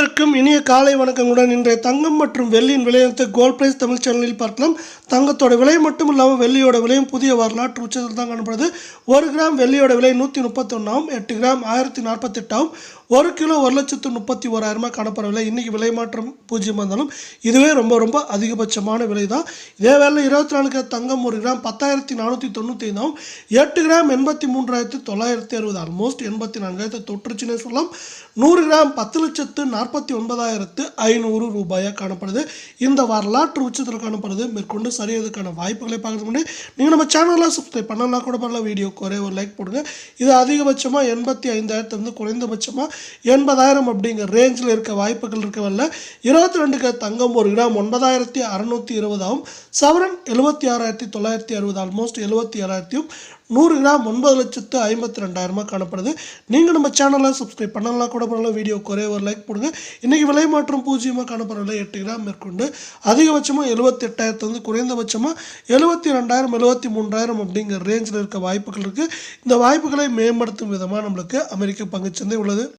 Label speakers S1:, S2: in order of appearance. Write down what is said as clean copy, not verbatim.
S1: அனைவருக்கும் இனிய காலை வணக்கங்களுடன் இன்றைய தங்கம் மற்றும் வெள்ளியின் விலையத்தை கோல்ட் பிரைஸ் தமிழ் சேனலில் பார்க்கலாம். தங்கத்தோட விலை மட்டும் இல்லாமல் வெள்ளியோட விலையும் புதிய வரலாற்று உச்சத்தில் தான் காணப்படுது. 1 கிராம் வெள்ளியோட விலை 131, 8 கிராம் 1048, 1 கிலோ 1,31,1000 காணப்படவில்லை. இன்றைக்கி விலை மாற்றம் 0 இருந்தாலும் இதுவே ரொம்ப அதிகபட்சமான விலை தான். இதே வேலை 24 கிராம் தங்கம் 1 கிராம் 10,495, 8 கிராம் 83,960, ஆல்மோஸ்ட் 84,000 தொற்றுச்சுன்னே சொல்லலாம். 100 கிராம் 10,49,500 ரூபாயாக காணப்படுது. இந்த வரலாற்று உச்சத்தில் காணப்படுது. மேற்கொண்டு சரியதுக்கான வாய்ப்புகளை பார்க்கறது முன்னாடி நீங்கள் நம்ம சேனலில் சப்ஸ்கிரைப் பண்ணலாம் கூட பண்ணலாம். வீடியோக்கு ஒரே ஒரு லைக் போடுங்க. இது அதிகபட்சமாக 85,000 குறைந்தபட்சமாக 80,000 அப்படிங்கிற ரேஞ்சில் இருக்க வாய்ப்புகள் இருக்கவில்லை. 22 கிராம் தங்கம் 1 கிராம் 9,620, சவரன் 76,960, ஆல்மோஸ்ட் 77,000, 100 கிராம் 9,52,000 காணப்படுது. நீங்கள் நம்ம சேனலில் சப்ஸ்கிரைப் பண்ணலாம் கூட பண்ணலாம். வீடியோ ஒரே ஒரு லைக் போடுங்க. இன்றைக்கி விலை மாற்றம் 0 காணப்படவில்லை. 8 கிராம் மேற்கொண்டு அதிகபட்சமாக 78,000 குறைந்தபட்சமாக 72,000 73,000 அப்படிங்கிற ரேஞ்சில் இருக்க வாய்ப்புகள் இருக்குது. இந்த வாய்ப்புகளை மேம்படுத்தும் விதமாக நம்மளுக்கு அமெரிக்க பங்குச்சந்தை உள்ளது.